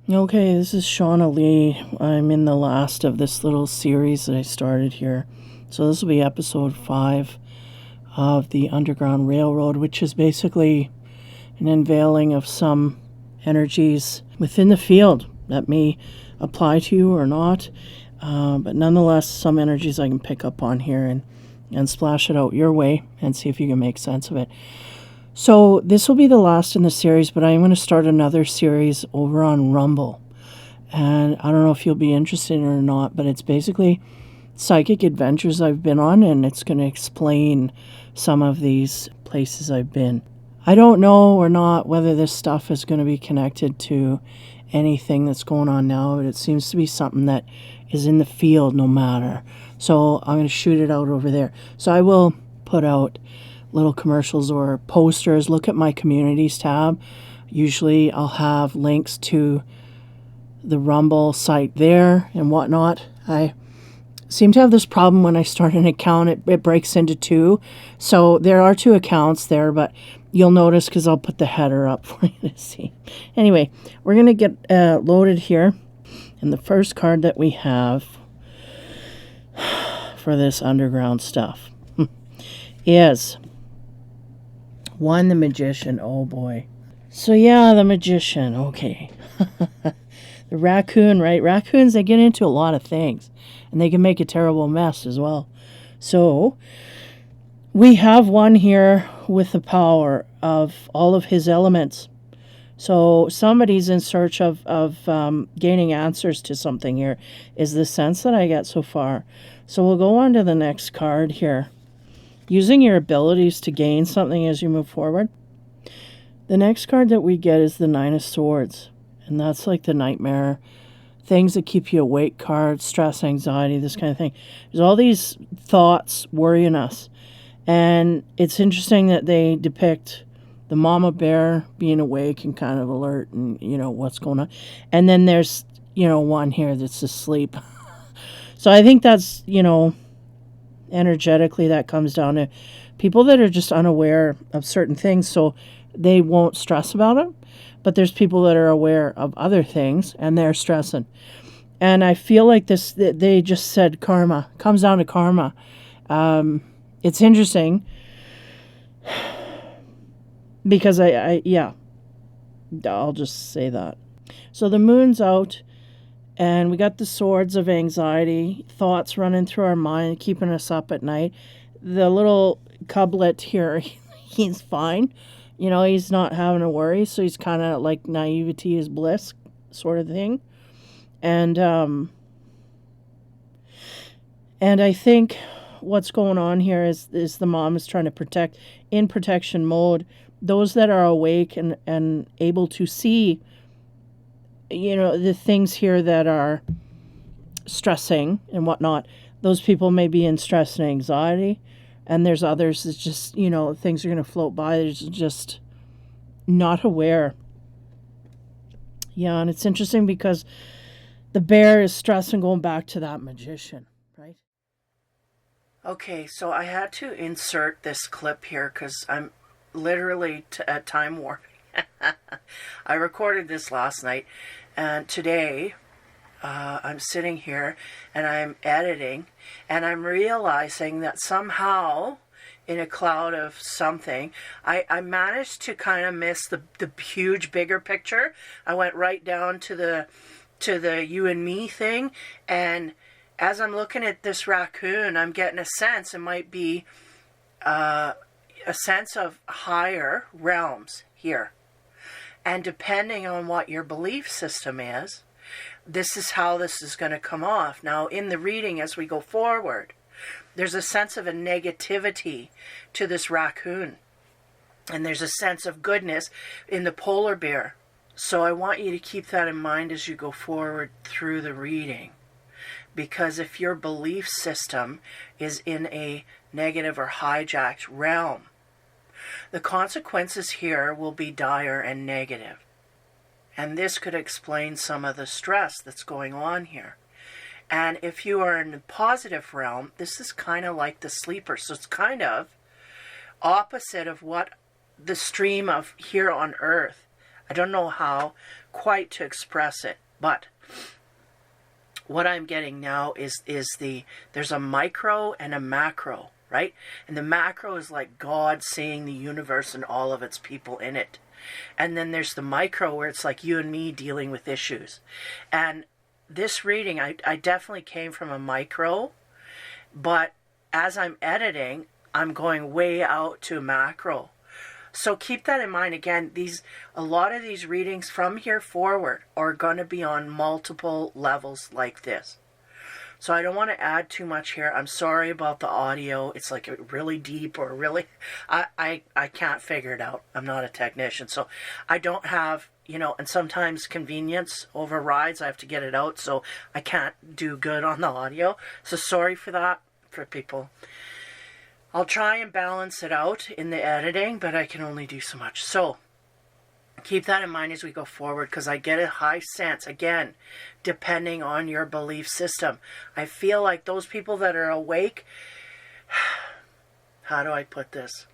Okay, this is Shauna Lee. I'm in the last of this little series that I started here. So this will be episode 5 of the Underground Railroad, which is basically an unveiling of some energies within the field that may apply to you or not. But nonetheless, some energies I can pick up on here and splash it out your way and see if you can make sense of it. So this will be the last in the series, but I'm going to start another series over on Rumble. And I don't know if you'll be interested in it or not, but it's basically psychic adventures I've been on, and it's going to explain some of these places I've been. I don't know or not whether this stuff is going to be connected to anything that's going on now, but it seems to be something that is in the field no matter. So I'm going to shoot it out over there. So I will put out little commercials or posters. Look at my communities tab. Usually I'll have links to the Rumble site there and whatnot. I seem to have this problem when I start an account, it breaks into two. So there are two accounts there, but you'll notice because I'll put the header up for you to see. Anyway, we're going to get loaded here. And the first card that we have for this underground stuff is one, the Magician. Oh boy. So yeah, the Magician. Okay. The raccoon, right? Raccoons, they get into a lot of things. And they can make a terrible mess as well. So we have one here with the power of all of his elements. So somebody's in search of gaining answers to something here, is the sense that I get so far. So we'll go on to the next card here. Using your abilities to gain something as you move forward. The next card that we get is the Nine of Swords. And that's like the nightmare, things that keep you awake card, stress, anxiety, this kind of thing. There's all these thoughts worrying us. And it's interesting that they depict the mama bear being awake and kind of alert and, what's going on. And then there's, one here that's asleep. So I think that's, energetically that comes down to people that are just unaware of certain things. So they won't stress about it. But there's people that are aware of other things and they're stressing. And I feel like they just said karma, comes down to karma. It's interesting because I'll just say that. So the moon's out and we got the swords of anxiety, thoughts running through our mind, keeping us up at night. The little cublet here, he's fine. He's not having a worry, so he's kind of like naivety is bliss sort of thing. And I think what's going on here is the mom is trying to protect, in protection mode, those that are awake and able to see, the things here that are stressing and whatnot. Those people may be in stress and anxiety. And there's others that just, things are going to float by. They're just not aware. Yeah, and it's interesting because the bear is stressing going back to that magician, right? Okay, so I had to insert this clip here because I'm literally at time warp. I recorded this last night, and today I'm sitting here and I'm editing and I'm realizing that somehow in a cloud of something I managed to kind of miss the huge bigger picture. I went right down to the you and me thing, and as I'm looking at this raccoon I'm getting a sense it might be a sense of higher realms here, and depending on what your belief system is, this is how this is going to come off. Now, in the reading as we go forward, there's a sense of a negativity to this raccoon. And there's a sense of goodness in the polar bear. So I want you to keep that in mind as you go forward through the reading. Because if your belief system is in a negative or hijacked realm, the consequences here will be dire and negative. And this could explain some of the stress that's going on here. And if you are in the positive realm, this is kind of like the sleeper. So it's kind of opposite of what the stream of here on earth. I don't know how quite to express it. But what I'm getting now is there's a micro and a macro, right? And the macro is like God seeing the universe and all of its people in it. And then there's the micro where it's like you and me dealing with issues. And this reading, I definitely came from a micro, but as I'm editing, I'm going way out to macro. So keep that in mind. Again, a lot of these readings from here forward are going to be on multiple levels like this. So I don't want to add too much here. I'm sorry about the audio. It's like really deep or really... I can't figure it out. I'm not a technician. So I don't have, and sometimes convenience overrides. I have to get it out. So I can't do good on the audio. So sorry for that for people. I'll try and balance it out in the editing, but I can only do so much. So keep that in mind as we go forward, because I get a high sense, again, depending on your belief system. I feel like those people that are awake, how do I put this?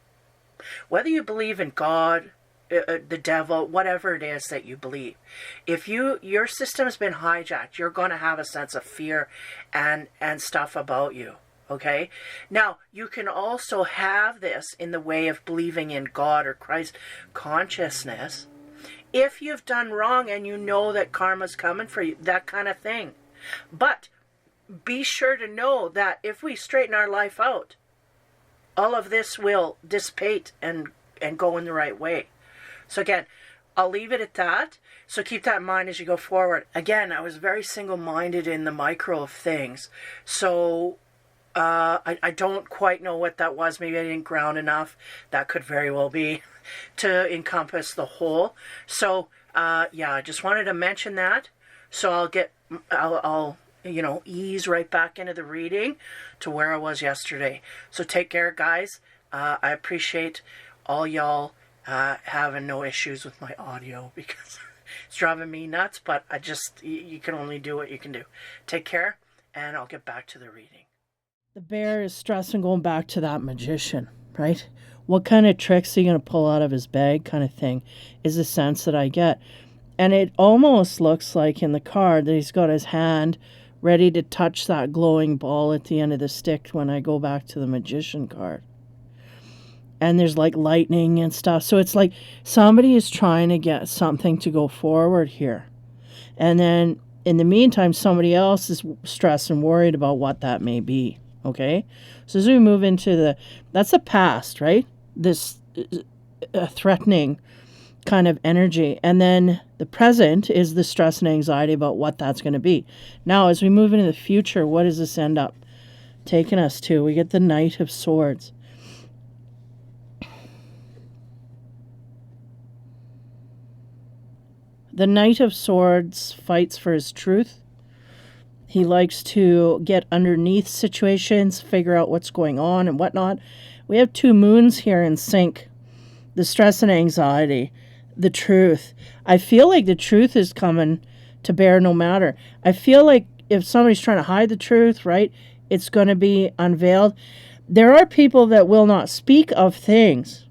Whether you believe in God, the devil, whatever it is that you believe, if your system has been hijacked, you're going to have a sense of fear and stuff about you. Okay? Now, you can also have this in the way of believing in God or Christ consciousness if you've done wrong and you know that karma's coming for you, that kind of thing. But be sure to know that if we straighten our life out, all of this will dissipate and go in the right way. So again, I'll leave it at that. So keep that in mind as you go forward. Again, I was very single-minded in the micro of things. So I don't quite know what that was. Maybe I didn't ground enough. That could very well be to encompass the whole. So, yeah, I just wanted to mention that. So I'll ease right back into the reading to where I was yesterday. So take care, guys. I appreciate all y'all having no issues with my audio because it's driving me nuts, but you can only do what you can do. Take care, and I'll get back to the reading. The bear is stressing going back to that magician, right? What kind of tricks are you going to pull out of his bag kind of thing is the sense that I get. And it almost looks like in the card that he's got his hand ready to touch that glowing ball at the end of the stick when I go back to the magician card. And there's like lightning and stuff. So it's like somebody is trying to get something to go forward here. And then in the meantime, somebody else is stressed and worried about what that may be. Okay? So as we move into that's the past, right? This threatening kind of energy. And then the present is the stress and anxiety about what that's going to be. Now, as we move into the future, what does this end up taking us to? We get the Knight of Swords. The Knight of Swords fights for his truth. He likes to get underneath situations, figure out what's going on and whatnot. We have two moons here in sync. The stress and anxiety, the truth. I feel like the truth is coming to bear no matter. I feel like if somebody's trying to hide the truth, right, it's going to be unveiled. There are people that will not speak of things.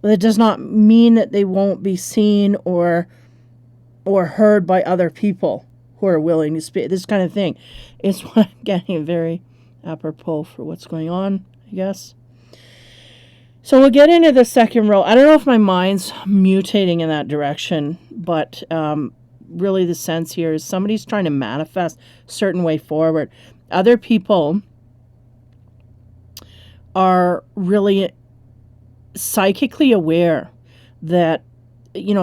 But it does not mean that they won't be seen or heard by other people who are willing to speak. This kind of thing is what I'm getting very apropos for what's going on, I guess. So we'll get into the second row. I don't know if my mind's mutating in that direction, but really the sense here is somebody's trying to manifest a certain way forward. Other people are really psychically aware that,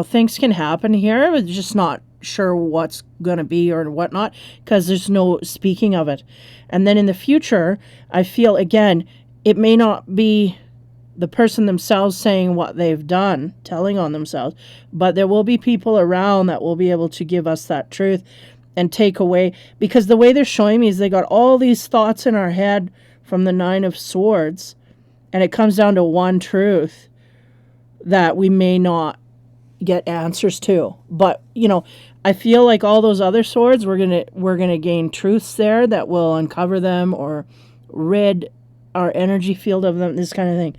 things can happen here, but just not sure what's going to be or whatnot because there's no speaking of it. And then in the future, I feel, again, it may not be the person themselves saying what they've done, telling on themselves, but there will be people around that will be able to give us that truth and take away, because the way they're showing me is they got all these thoughts in our head from the Nine of Swords, and it comes down to one truth that we may not get answers to. But, I feel like all those other swords, we're gonna gain truths there that will uncover them or rid our energy field of them, this kind of thing.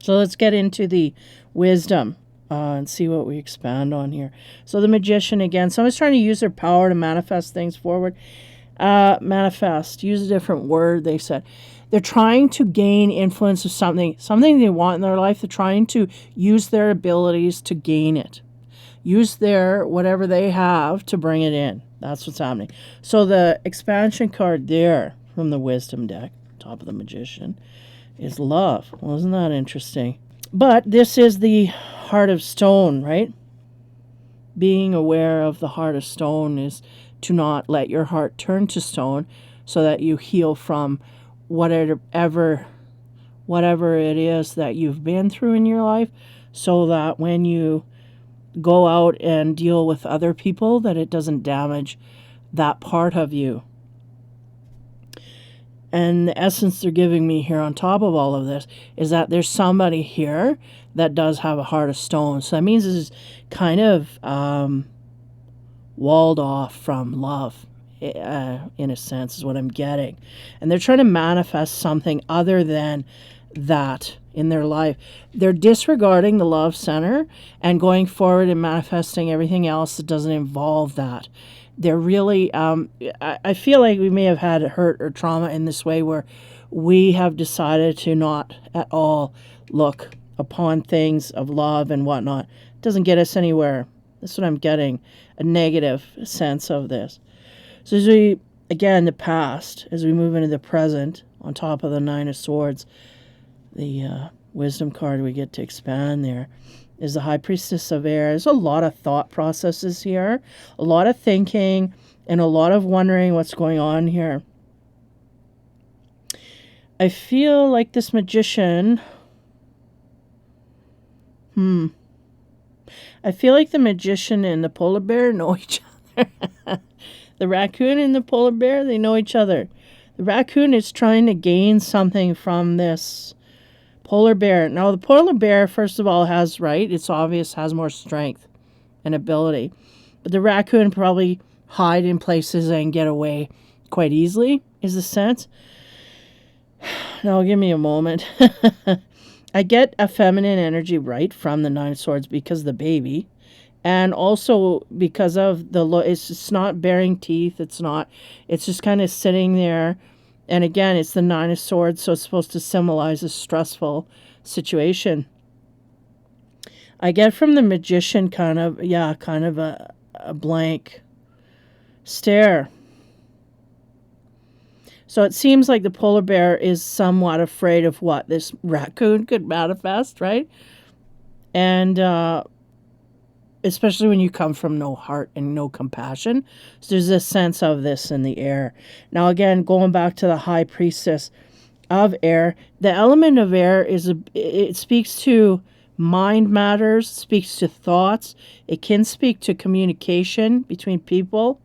So let's get into the wisdom and see what we expand on here. So the magician again, someone's trying to use their power to manifest things forward. Manifest, use a different word, they said. They're trying to gain influence of something they want in their life. They're trying to use their abilities to gain it. Use their whatever they have to bring it in. That's what's happening. So the expansion card there from the wisdom deck, top of the magician, is love. Well, isn't that interesting? But this is the heart of stone, right? Being aware of the heart of stone is to not let your heart turn to stone, so that you heal from whatever it is that you've been through in your life, so that when you go out and deal with other people, that it doesn't damage that part of you. And the essence they're giving me here on top of all of this is that there's somebody here that does have a heart of stone. So that means it's kind of walled off from love, in a sense, is what I'm getting. And they're trying to manifest something other than that in their life. They're disregarding the love center and going forward and manifesting everything else that doesn't involve that. They're really, I feel like we may have had hurt or trauma in this way, where we have decided to not at all look upon things of love and whatnot. It doesn't get us anywhere. That's what I'm getting, a negative sense of this. So as we, again, the past, as we move into the present, on top of the Nine of Swords, the wisdom card we get to expand there is the High Priestess of Air. There's a lot of thought processes here, a lot of thinking, and a lot of wondering what's going on here. I feel like this magician, I feel like the magician and the polar bear know each other. The raccoon and the polar bear, they know each other. The raccoon is trying to gain something from this polar bear. Now, the polar bear, first of all, has, right, it's obvious, has more strength and ability. But the raccoon probably hide in places and get away quite easily, is the sense. Now, give me a moment. I get a feminine energy right from the Nine of Swords because of the baby. And also because of it's just not bearing teeth. It's just kind of sitting there. And again, it's the Nine of Swords, so it's supposed to symbolize a stressful situation. I get from the magician kind of a blank stare. So it seems like the polar bear is somewhat afraid of what this raccoon could manifest, right? And especially when you come from no heart and no compassion. So there's a sense of this in the air. Now, again, going back to the High Priestess of Air, the element of air it speaks to mind matters, speaks to thoughts. It can speak to communication between people.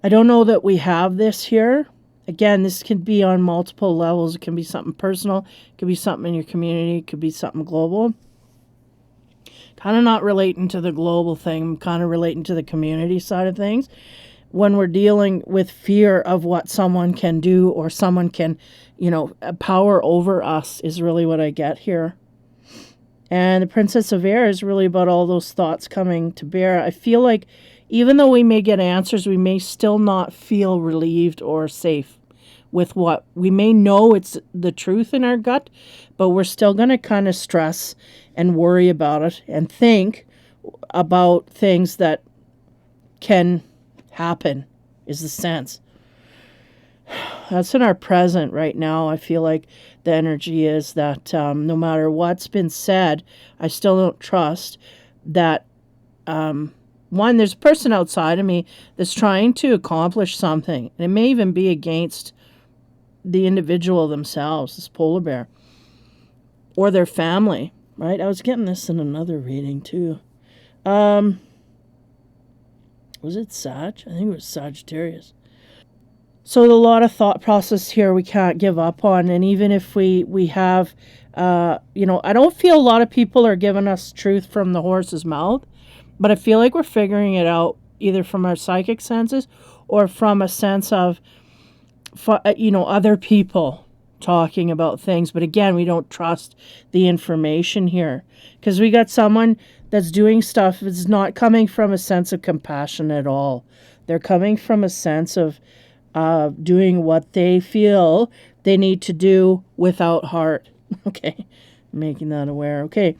I don't know that we have this here. Again, this can be on multiple levels. It can be something personal. It could be something in your community. It could be something global. Kind of not relating to the global thing, kind of relating to the community side of things. When we're dealing with fear of what someone can do or someone can, power over us is really what I get here. And the Princess of Air is really about all those thoughts coming to bear. I feel like even though we may get answers, we may still not feel relieved or safe with what we may know it's the truth in our gut, but we're still going to kind of stress and worry about it and think about things that can happen, is the sense. That's in our present right now. I feel like the energy is that no matter what's been said, I still don't trust that, one, there's a person outside of me that's trying to accomplish something. And it may even be against the individual themselves, this polar bear, or their family, right? I was getting this in another reading too. Was it Sag? I think it was Sagittarius. So a lot of thought process here we can't give up on. And even if we have, I don't feel a lot of people are giving us truth from the horse's mouth, but I feel like we're figuring it out either from our psychic senses or from a sense of, other people talking about things. But again, we don't trust the information here because we got someone that's doing stuff that's not coming from a sense of compassion at all. They're coming from a sense of doing what they feel they need to do without heart. Okay, making that aware. Okay,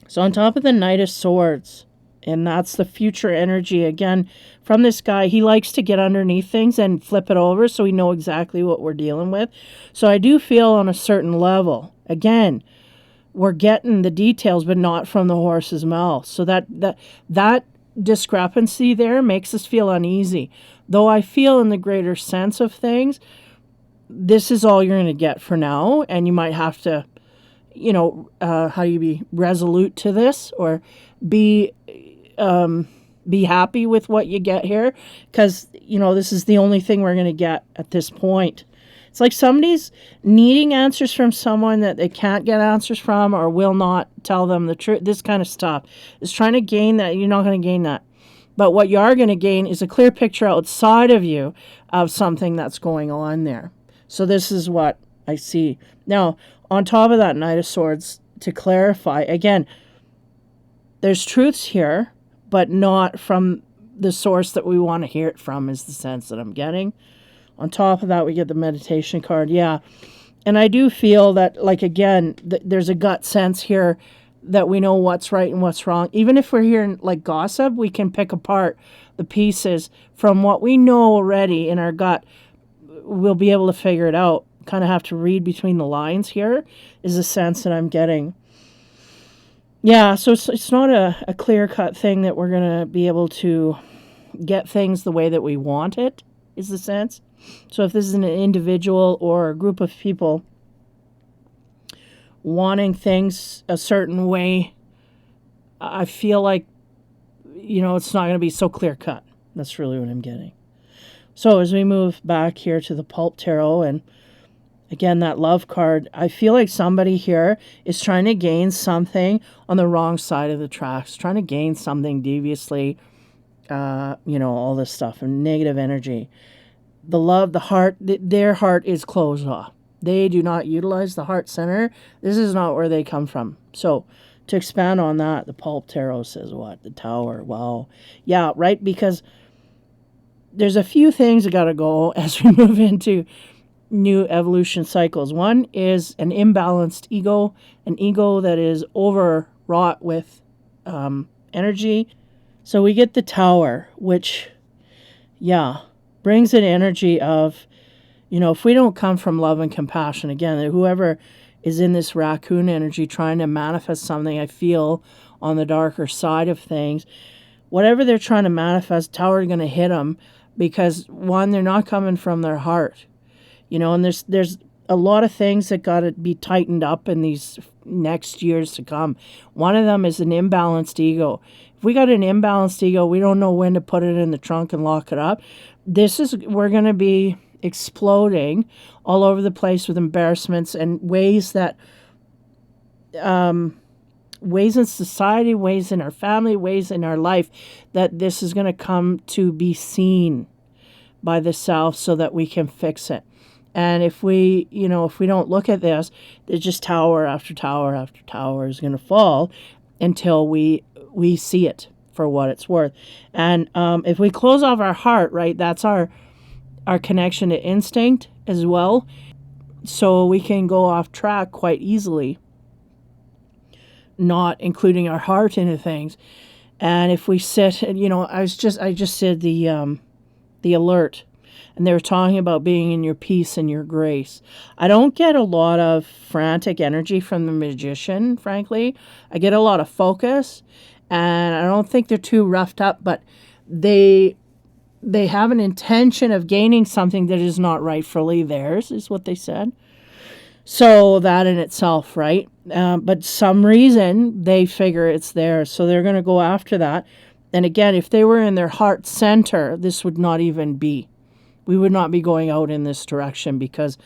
so on top of the Knight of Swords, and that's the future energy again from this guy. He likes to get underneath things and flip it over so we know exactly what we're dealing with. So I do feel on a certain level, again, we're getting the details, but not from the horse's mouth. So that discrepancy there makes us feel uneasy. Though I feel in the greater sense of things, this is all you're going to get for now, and you might have to, how do you be resolute to this, or be happy with what you get here, because this is the only thing we're going to get at this point. It's like somebody's needing answers from someone that they can't get answers from, or will not tell them the truth. This kind of stuff is trying to gain that. You're not going to gain that. But what you are going to gain is a clear picture outside of you of something that's going on there. So this is what I see. Now, on top of that Knight of Swords, to clarify, again, there's truths here, but not from the source that we want to hear it from, is the sense that I'm getting. On top of that, we get the meditation card. Yeah. And I do feel that, like, again, there's a gut sense here that we know what's right and what's wrong. Even if we're hearing, like, gossip, we can pick apart the pieces from what we know already in our gut. We'll be able to figure it out. Kind of have to read between the lines here, is the sense that I'm getting. Yeah, so it's not a clear-cut thing that we're going to be able to get things the way that we want it, is the sense. So if this is an individual or a group of people wanting things a certain way, I feel like, it's not going to be so clear-cut. That's really what I'm getting. So as we move back here to the Pulp Tarot, and again, that love card, I feel like somebody here is trying to gain something on the wrong side of the tracks, trying to gain something deviously, all this stuff, and negative energy. The love, the heart, their heart is closed off. They do not utilize the heart center. This is not where they come from. So to expand on that, the Pulp Tarot says what? The Tower. Wow. Yeah, right? Because there's a few things that got to go as we move into new evolution cycles. One is an imbalanced ego, an ego that is overwrought with energy. So we get the Tower, which, brings an energy of, if we don't come from love and compassion, again, whoever is in this raccoon energy trying to manifest something, I feel, on the darker side of things, whatever they're trying to manifest, Tower is going to hit them because, one, they're not coming from their heart. And there's a lot of things that got to be tightened up in these next years to come. One of them is an imbalanced ego. If we got an imbalanced ego, we don't know when to put it in the trunk and lock it up. We're going to be exploding all over the place with embarrassments and ways that, ways in society, ways in our family, ways in our life, that this is going to come to be seen by the self so that we can fix it. And if we don't look at this, there's just tower after tower after tower is going to fall until we see it for what it's worth. And if we close off our heart, right, that's our connection to instinct as well. So we can go off track quite easily, not including our heart into things. And if we sit, I just did the alert, and they were talking about being in your peace and your grace. I don't get a lot of frantic energy from the magician, frankly. I get a lot of focus, and I don't think they're too roughed up, but they have an intention of gaining something that is not rightfully theirs, is what they said. So that in itself, right? But some reason they figure it's theirs, so they're going to go after that. And again, if they were in their heart center, this would not even be. We would not be going out in this direction because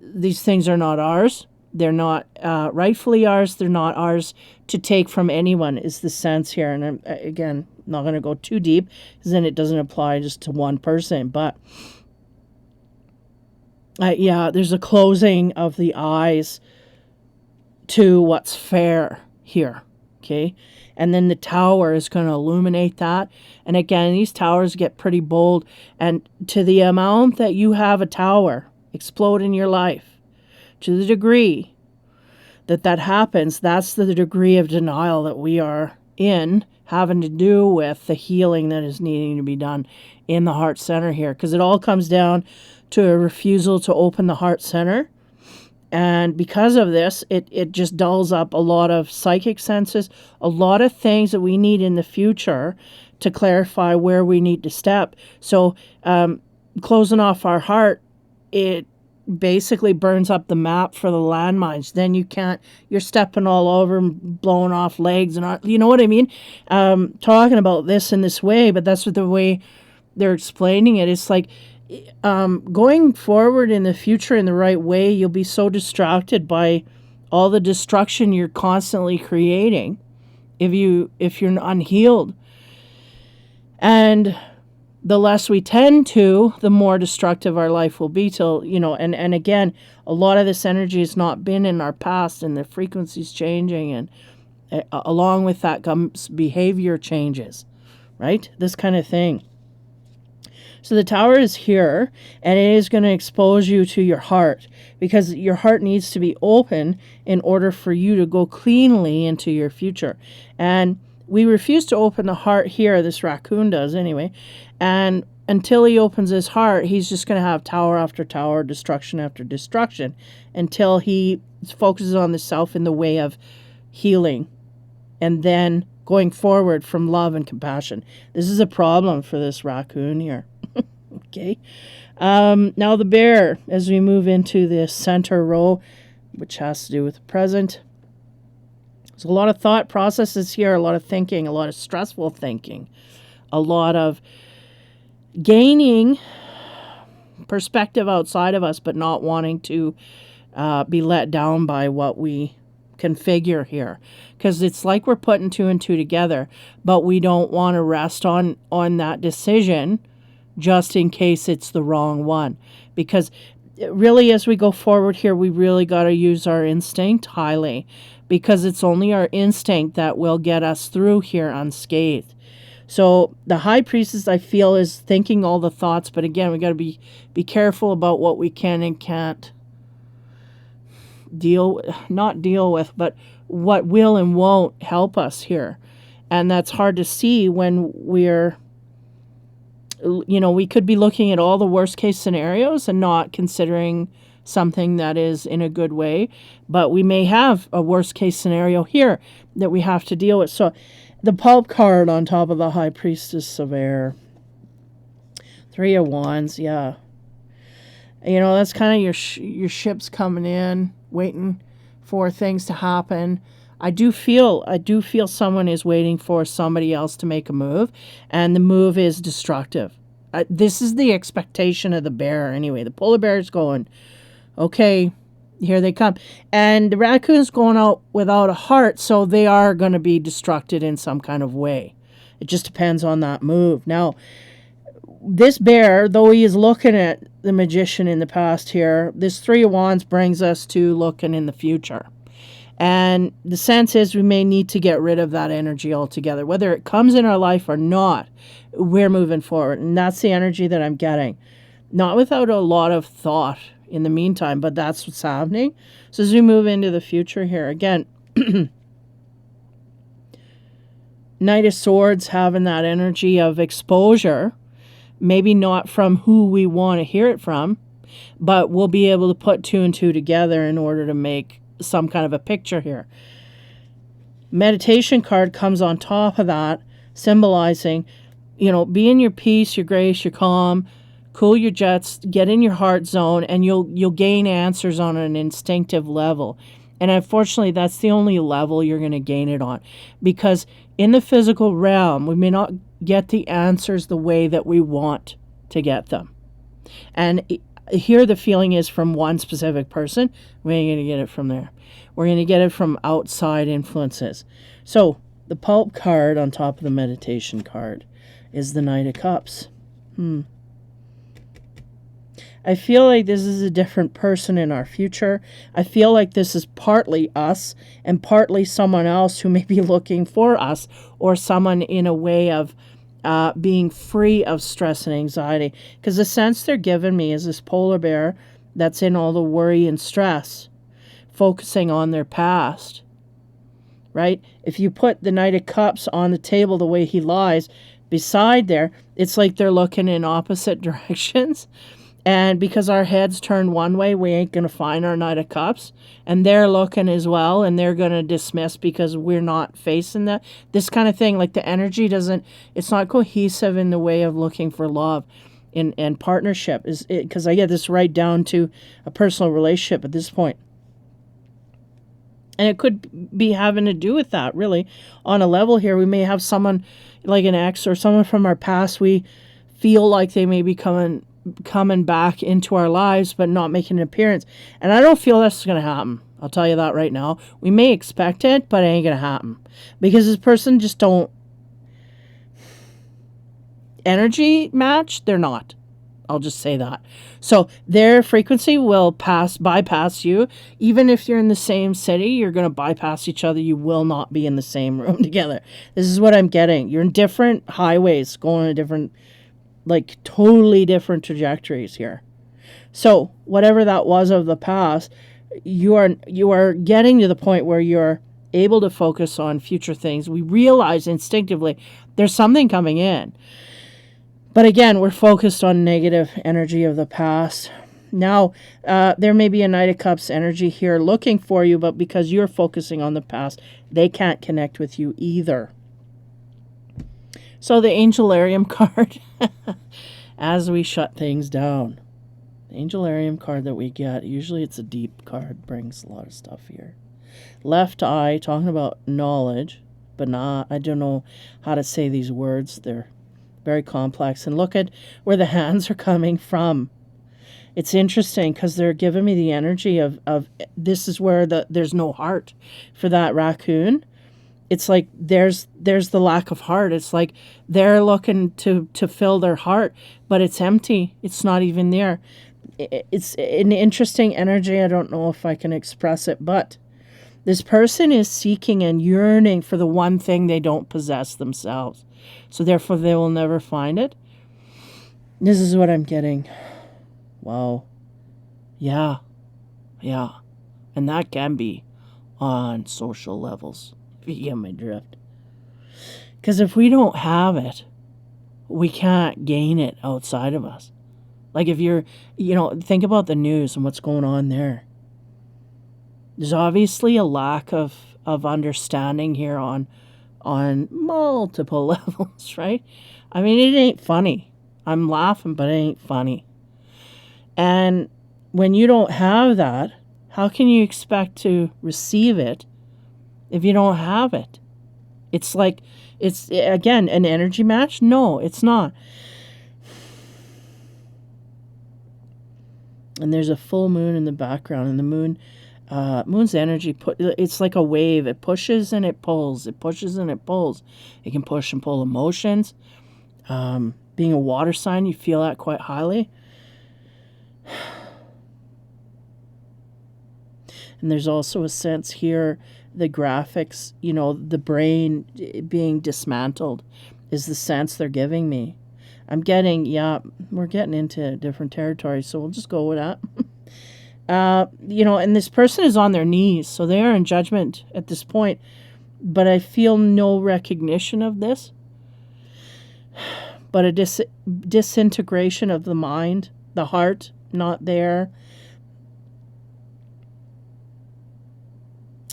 these things are not ours. They're not rightfully ours. They're not ours to take from anyone, is the sense here. And I'm, again, not going to go too deep because then it doesn't apply just to one person. But Yeah, there's a closing of the eyes to what's fair here. Okay. And then the tower is going to illuminate that. And again, these towers get pretty bold. And to the amount that you have a tower explode in your life, to the degree that that happens, that's the degree of denial that we are in, having to do with the healing that is needing to be done in the heart center here. Because it all comes down to a refusal to open the heart center. And because of this, it just dulls up a lot of psychic senses, a lot of things that we need in the future to clarify where we need to step. So closing off our heart, it basically burns up the map for the landmines. Then you can't, you're stepping all over and blowing off legs and all, you know what I mean? Talking about this in this way, but that's what the way they're explaining it. It's like going forward in the future in the right way, you'll be so distracted by all the destruction you're constantly creating if you're unhealed. And the less we tend to, the more destructive our life will be till, and again, a lot of this energy has not been in our past and the frequency's changing, and along with that comes behavior changes, right? This kind of thing. So the tower is here, and it is going to expose you to your heart, because your heart needs to be open in order for you to go cleanly into your future. And we refuse to open the heart here, this raccoon does anyway, and until he opens his heart, he's just going to have tower after tower, destruction after destruction, until he focuses on the self in the way of healing, and then going forward from love and compassion. This is a problem for this raccoon here. Okay. Now the bear, as we move into the center row, which has to do with the present. There's a lot of thought processes here, a lot of thinking, a lot of stressful thinking, a lot of gaining perspective outside of us, but not wanting to be let down by what we configure here. Because it's like we're putting two and two together, but we don't want to rest on that decision just in case it's the wrong one. Because really, as we go forward here, we really got to use our instinct highly, because it's only our instinct that will get us through here unscathed. So the high priestess, I feel, is thinking all the thoughts, but again, we got to be careful about what we can and can't not deal with, but what will and won't help us here. And that's hard to see when we're, we could be looking at all the worst case scenarios and not considering something that is in a good way, but we may have a worst case scenario here that we have to deal with. So the pulp card on top of the high priestess of air, 3 of wands, yeah. That's kind of your ships coming in, waiting for things to happen. I do feel someone is waiting for somebody else to make a move, and the move is destructive. This is the expectation of the bear anyway. The polar bear is going, okay, here they come. And the raccoon's going out without a heart, so they are going to be destructed in some kind of way. It just depends on that move. Now, this bear, though he is looking at the magician in the past here, this 3 of wands brings us to looking in the future. And the sense is we may need to get rid of that energy altogether. Whether it comes in our life or not, we're moving forward. And that's the energy that I'm getting. Not without a lot of thought in the meantime, but that's what's happening. So as we move into the future here, again, Knight of Swords having that energy of exposure, maybe not from who we want to hear it from, but we'll be able to put 2 and 2 together in order to make some kind of a picture here. Meditation card comes on top of that, symbolizing, be in your peace, your grace, your calm, cool your jets, get in your heart zone, and you'll gain answers on an instinctive level. And unfortunately, that's the only level you're going to gain it on, because in the physical realm, we may not get the answers the way that we want to get them. And here the feeling is from one specific person. We ain't going to get it from there. We're going to get it from outside influences. So the pulp card on top of the meditation card is the Knight of Cups. I feel like this is a different person in our future. I feel like this is partly us and partly someone else who may be looking for us, or someone in a way of being free of stress and anxiety. Because the sense they're giving me is this polar bear that's in all the worry and stress, focusing on their past, right? If you put the Knight of Cups on the table the way he lies beside there, it's like they're looking in opposite directions. And because our heads turn one way, we ain't going to find our Knight of Cups. And they're looking as well, and they're going to dismiss because we're not facing that. This kind of thing, like the energy doesn't, it's not cohesive in the way of looking for love and partnership. Because I get this right down to a personal relationship at this point. And it could be having to do with that, really. On a level here, we may have someone like an ex or someone from our past. We feel like they may be coming back into our lives but not making an appearance. And I don't feel that's going to happen. I'll tell you that right now. We may expect it, but it ain't going to happen. Because this person just don't energy match. They're not. I'll just say that. So their frequency will bypass you. Even if you're in the same city, you're going to bypass each other. You will not be in the same room together. This is what I'm getting. You're in different highways, going in different, like totally different trajectories here. So whatever that was of the past, you are getting to the point where you're able to focus on future things. We realize instinctively there's something coming in. But again, we're focused on negative energy of the past. Now, there may be a Knight of Cups energy here looking for you, but because you're focusing on the past, they can't connect with you either. So the Angelarium card, as we shut things down. The Angelarium card that we get, usually it's a deep card, brings a lot of stuff here. Left eye, talking about knowledge, but I don't know how to say these words. They're very complex. And look at where the hands are coming from. It's interesting because they're giving me the energy of this is where there's no heart for that raccoon. It's like there's the lack of heart. It's like they're looking to fill their heart, but it's empty. It's not even there. It's an interesting energy. I don't know if I can express it, but this person is seeking and yearning for the one thing they don't possess themselves. So therefore they will never find it. This is what I'm getting. Wow. Yeah. And that can be on social levels, if you get my drift. Because if we don't have it, we can't gain it outside of us. Like if you're, think about the news and what's going on there. There's obviously a lack of understanding here on multiple levels, right? I mean, it ain't funny. I'm laughing, but it ain't funny. And when you don't have that, how can you expect to receive it if you don't have it? It's like, it's, again, an energy match? No, it's not. And there's a full moon in the background, and the moon's energy, it's like a wave. It pushes and it pulls. It pushes and it pulls. It can push and pull emotions. Being a water sign, you feel that quite highly. And there's also a sense here, the graphics, the brain being dismantled is the sense they're giving me. I'm getting, we're getting into different territory, so we'll just go with that. And this person is on their knees, so they are in judgment at this point, but I feel no recognition of this, but a disintegration of the mind, the heart, not there.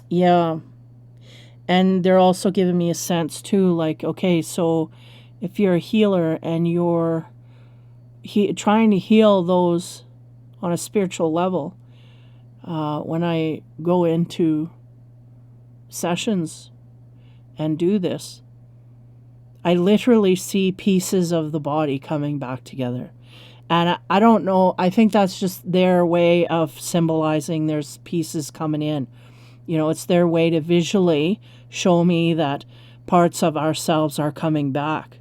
Yeah. And they're also giving me a sense too, like, okay, so if you're a healer and you're trying to heal those on a spiritual level, when I go into sessions and do this, I literally see pieces of the body coming back together. And I don't know, I think that's just their way of symbolizing there's pieces coming in. It's their way to visually show me that parts of ourselves are coming back.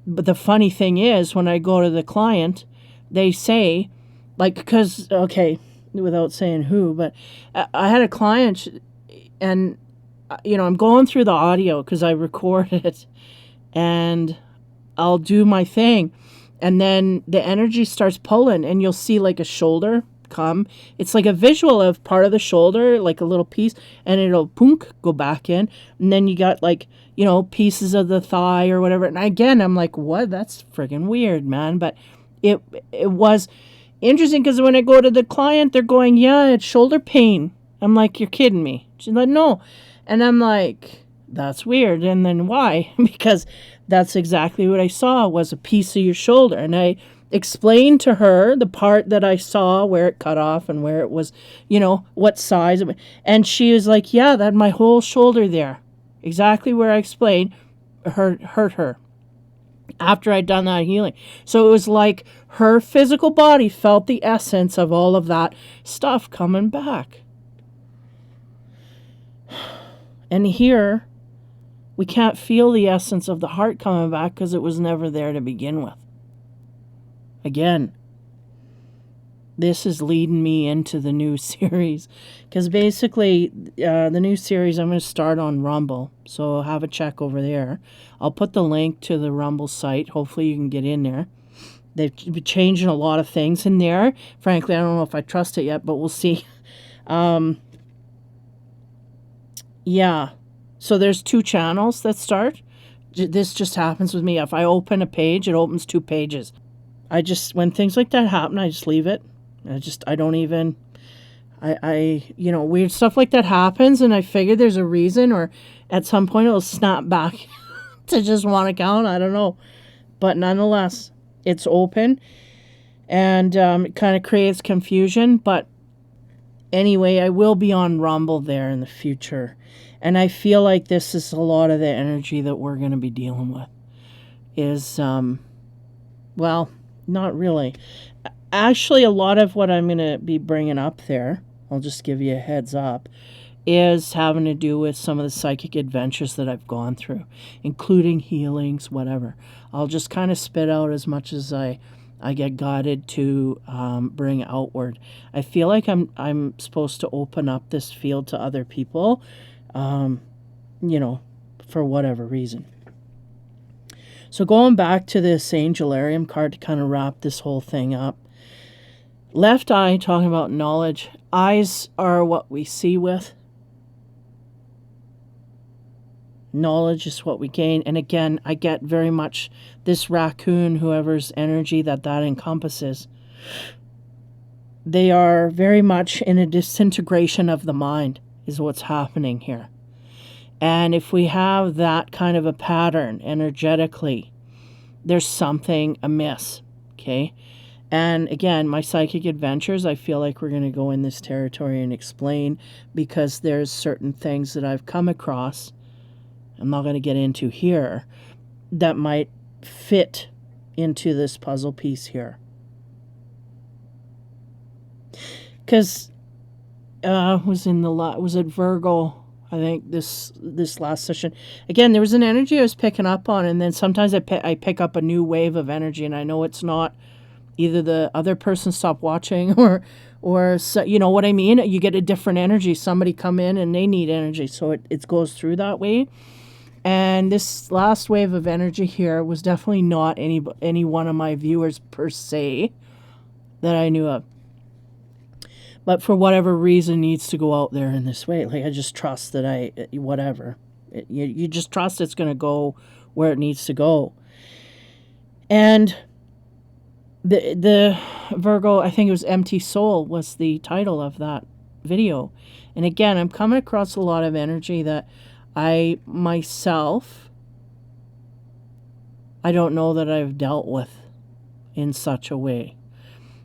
But the funny thing is, when I go to the client, they say, Like, because, okay, without saying who, but I had a client, and, I'm going through the audio because I record it, and I'll do my thing. And then the energy starts pulling, and you'll see like a shoulder come. It's like a visual of part of the shoulder, like a little piece, and it'll punk go back in. And then you got like, pieces of the thigh or whatever. And again, I'm like, what? That's friggin' weird, man. But it it was interesting because when I go to the client, they're going, yeah, it's shoulder pain. I'm like, you're kidding me. She's like, no. And I'm like, that's weird. And then why? Because that's exactly what I saw was a piece of your shoulder. And I explained to her the part that I saw where it cut off and where it was, what size. And she was like, yeah, that my whole shoulder there, exactly where I explained, hurt her after I'd done that healing. So it was like her physical body felt the essence of all of that stuff coming back. And here, we can't feel the essence of the heart coming back because it was never there to begin with. Again, this is leading me into the new series because basically the new series I'm going to start on Rumble, so have a check over there. I'll put the link to the Rumble site. Hopefully you can get in there. They've been changing a lot of things in there. Frankly, I don't know if I trust it yet, but we'll see. Yeah, so there's 2 channels that start. This just happens with me. If I open a page, it opens 2 pages. When things like that happen, I just leave it. I don't even, weird stuff like that happens, and I figure there's a reason, or at some point it'll snap back to just one account. I don't know. But nonetheless, it's open, and it kind of creates confusion. But anyway, I will be on Rumble there in the future. And I feel like this is a lot of the energy that we're going to be dealing with. Is, well, not really. Actually, a lot of what I'm going to be bringing up there, I'll just give you a heads up, is having to do with some of the psychic adventures that I've gone through, including healings, whatever. I'll just kind of spit out as much as I get guided to bring outward. I feel like I'm supposed to open up this field to other people, for whatever reason. So going back to this Angelarium card to kind of wrap this whole thing up. Left eye, talking about knowledge. Eyes are what we see with. Knowledge is what we gain. And again, I get very much this raccoon, whoever's energy that encompasses. They are very much in a disintegration of the mind is what's happening here. And if we have that kind of a pattern energetically, there's something amiss, okay? And again, my psychic adventures, I feel like we're going to go in this territory and explain, because there's certain things that I've come across, I'm not going to get into here, that might fit into this puzzle piece here. Because was it Virgo? I think this last session. Again, there was an energy I was picking up on, and then sometimes I pick up a new wave of energy, and I know it's not either the other person stopped watching or so, you know what I mean? You get a different energy. Somebody come in and they need energy, so it goes through that way. And this last wave of energy here was definitely not any one of my viewers per se that I knew of. But for whatever reason needs to go out there in this way. Like, I just trust that you just trust it's going to go where it needs to go. And the Virgo, I think it was Empty Soul was the title of that video. And again, I'm coming across a lot of energy that I myself, I don't know that I've dealt with in such a way.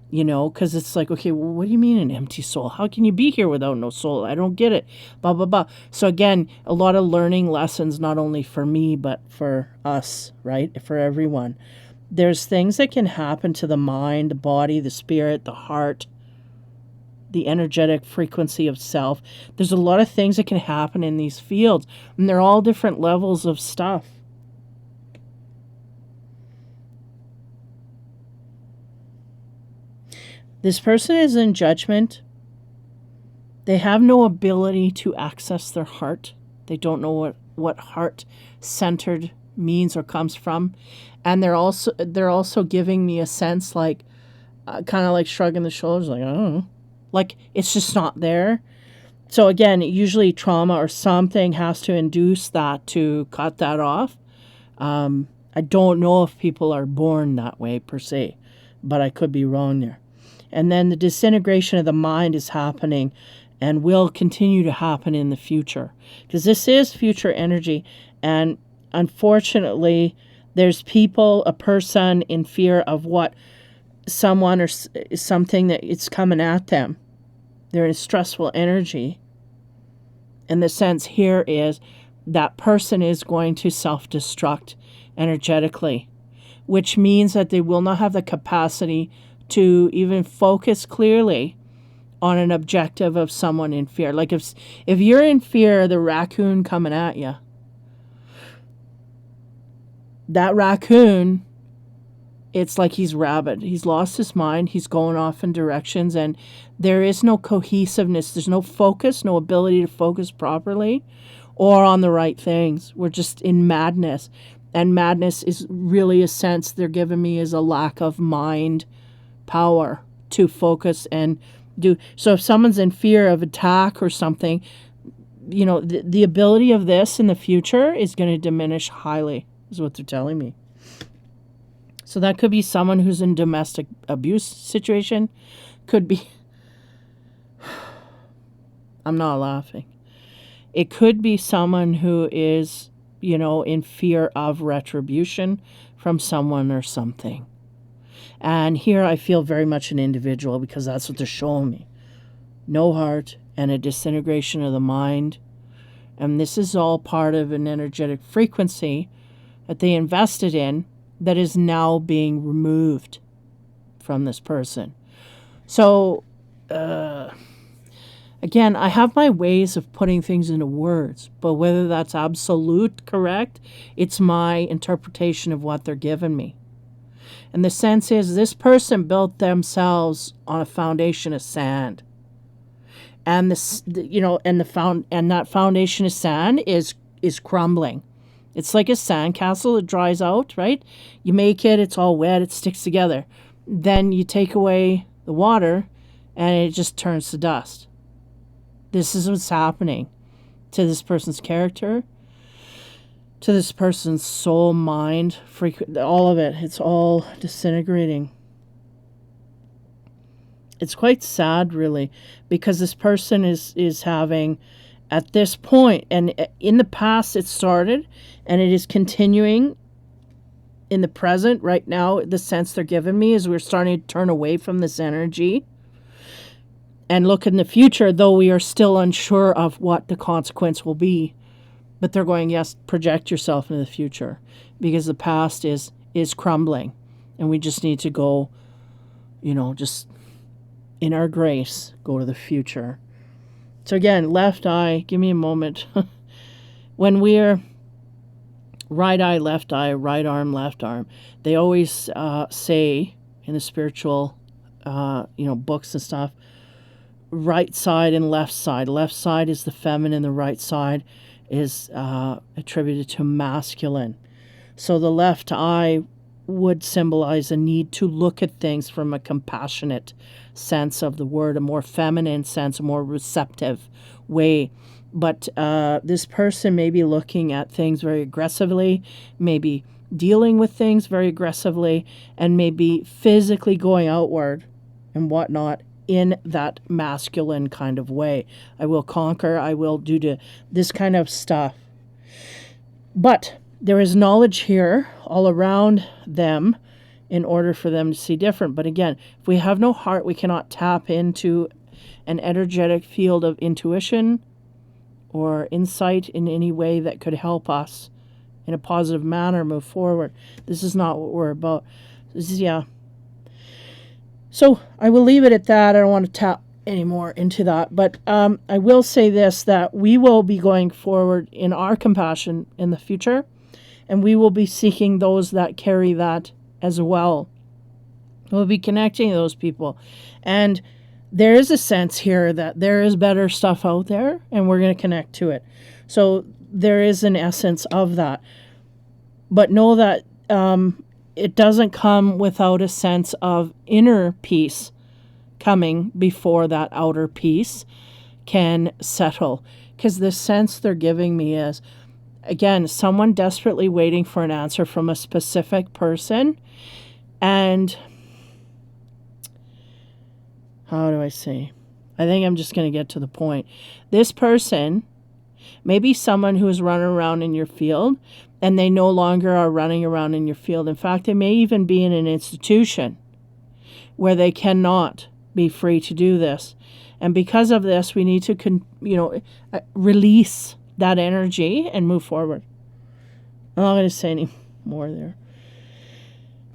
You know, because it's like, okay, well, what do you mean an empty soul? How can you be here without no soul? I don't get it. Blah, blah, blah. So again, a lot of learning lessons, not only for me, but for us, right? For everyone. There's things that can happen to the mind, the body, the spirit, the heart, the energetic frequency of self. There's a lot of things that can happen in these fields, and they're all different levels of stuff. This person is in judgment. They have no ability to access their heart. They don't know what heart-centered means or comes from. And they're also giving me a sense like, kind of like shrugging the shoulders, like, I don't know. Like, it's just not there. So again, usually trauma or something has to induce that to cut that off. I don't know if people are born that way per se, but I could be wrong there. And then the disintegration of the mind is happening and will continue to happen in the future, because this is future energy. And unfortunately, there's a person in fear of what someone or something that it's coming at them. They're in stressful energy. And the sense here is that person is going to self-destruct energetically, which means that they will not have the capacity to even focus clearly on an objective of someone in fear. Like if you're in fear of the raccoon coming at you, that raccoon, it's like he's rabid. He's lost his mind. He's going off in directions, and there is no cohesiveness. There's no focus, no ability to focus properly or on the right things. We're just in madness. And madness is really a sense they're giving me is a lack of mind power to focus and do. So if someone's in fear of attack or something, the ability of this in the future is going to diminish highly, is what they're telling me. So that could be someone who's in domestic abuse situation. Could be, I'm not laughing. It could be someone who is, in fear of retribution from someone or something. And here I feel very much an individual, because that's what they're showing me. No heart and a disintegration of the mind. And this is all part of an energetic frequency that they invested in that is now being removed from this person. So, again, I have my ways of putting things into words, but whether that's absolute correct, it's my interpretation of what they're giving me. And the sense is this person built themselves on a foundation of sand. And that foundation of sand is crumbling. It's like a sandcastle. It dries out, right? You make it, it's all wet, it sticks together. Then you take away the water and it just turns to dust. This is what's happening to this person's character, to this person's soul, mind, all of it. It's all disintegrating. It's quite sad, really, because this person is having, at this point, and in the past it started, and it is continuing in the present right now. The sense they're giving me is we're starting to turn away from this energy and look in the future, though we are still unsure of what the consequence will be. But they're going, yes, project yourself into the future, because the past is crumbling, and we just need to go, just in our grace, go to the future. So again, left eye, give me a moment. When we're right eye, left eye, right arm, left arm, they always say in the spiritual, books and stuff, right side and left side. Left side is the feminine, the right side is attributed to masculine. So the left eye would symbolize a need to look at things from a compassionate sense of the word, a more feminine sense, a more receptive way. But this person may be looking at things very aggressively, maybe dealing with things very aggressively, and maybe physically going outward and whatnot in that masculine kind of way. I will conquer, I will do this kind of stuff. But there is knowledge here all around them in order for them to see different. But again, if we have no heart, we cannot tap into an energetic field of intuition or insight in any way that could help us in a positive manner move forward. This is not what we're about. So I will leave it at that. I don't want to tap any more into that. But I will say this, that we will be going forward in our compassion in the future, and we will be seeking those that carry that as well. We'll be connecting to those people. And there is a sense here that there is better stuff out there and we're going to connect to it. So there is an essence of that. But know that it doesn't come without a sense of inner peace coming before that outer peace can settle. Because the sense they're giving me is, again, someone desperately waiting for an answer from a specific person. And how do I say? I think I'm just going to get to the point. This person may be someone who is running around in your field and they no longer are running around in your field. In fact, they may even be in an institution where they cannot be free to do this. And because of this, we need to, release that energy and move forward. I'm not going to say any more there.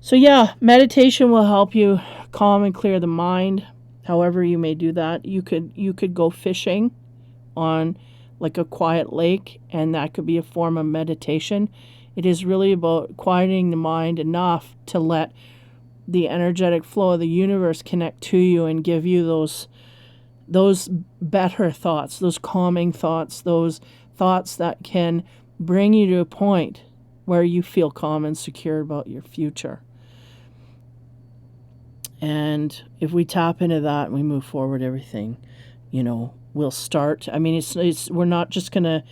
So yeah, meditation will help you calm and clear the mind. However you may do that. You could go fishing on like a quiet lake, and that could be a form of meditation. It is really about quieting the mind enough to let the energetic flow of the universe connect to you and give you those better thoughts, those calming thoughts, those thoughts that can bring you to a point where you feel calm and secure about your future. And if we tap into that and we move forward, everything, will start. I mean, we're not just going to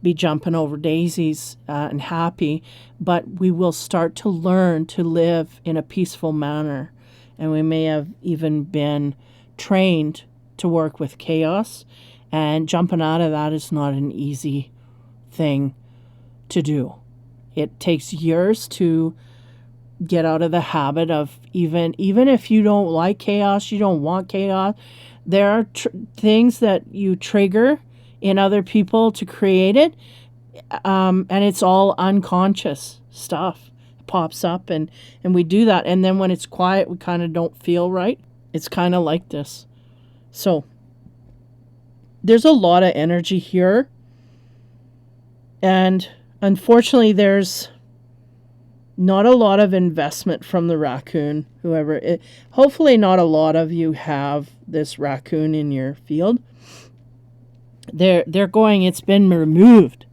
be jumping over daisies and happy, but we will start to learn to live in a peaceful manner. And we may have even been trained to work with chaos. And jumping out of that is not an easy thing to do. It takes years to get out of the habit of, even if you don't like chaos, you don't want chaos, there are things that you trigger in other people to create it, and it's all unconscious stuff. It pops up, and we do that, and then when it's quiet, we kind of don't feel right. It's kind of like this. So there's a lot of energy here, and unfortunately there's not a lot of investment from the raccoon, hopefully not a lot of you have this raccoon in your field. They're going, it's been removed.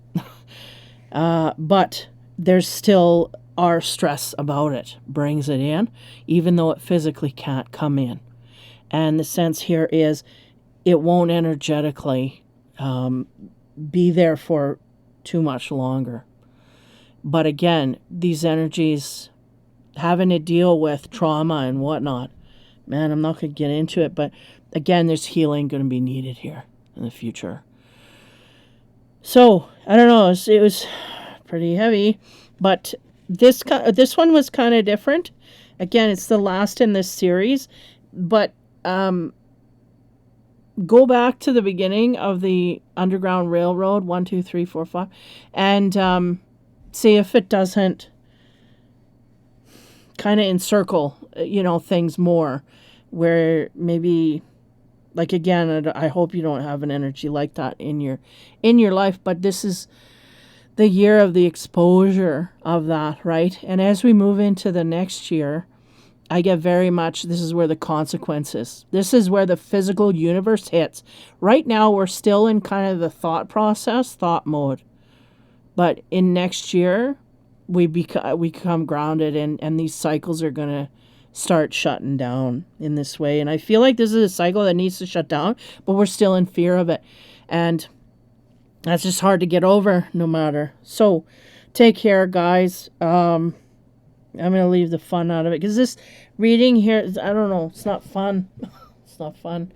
But there's still our stress about it, brings it in, even though it physically can't come in. And the sense here is it won't energetically be there for too much longer. But again, these energies having to deal with trauma and whatnot, man, I'm not going to get into it. But again, there's healing going to be needed here in the future. So, I don't know, it was pretty heavy. But this one was kind of different. Again, it's the last in this series. But go back to the beginning of the Underground Railroad, 1, 2, 3, 4, 5, and see if it doesn't kind of encircle, things more, where maybe, like, again, I hope you don't have an energy like that in your life, but this is the year of the exposure of that, right? And as we move into the next year, I get very much, this is where the consequences, this is where the physical universe hits. Right now, we're still in kind of the thought mode. But in next year, we become grounded, and these cycles are going to start shutting down in this way. And I feel like this is a cycle that needs to shut down, but we're still in fear of it. And that's just hard to get over no matter. So take care, guys. I'm going to leave the fun out of it because this reading here, I don't know, it's not fun. It's not fun.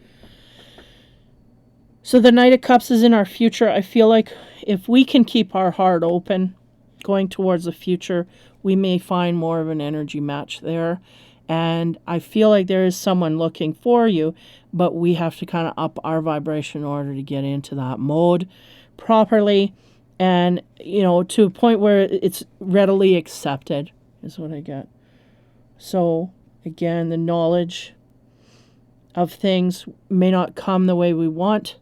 So the Knight of Cups is in our future. I feel like if we can keep our heart open going towards the future, we may find more of an energy match there. And I feel like there is someone looking for you, but we have to kind of up our vibration in order to get into that mode properly. And, to a point where it's readily accepted is what I get. So, again, the knowledge of things may not come the way we want,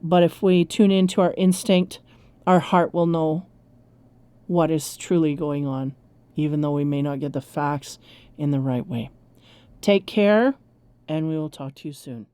but if we tune into our instinct, our heart will know what is truly going on, even though we may not get the facts in the right way. Take care, and we will talk to you soon.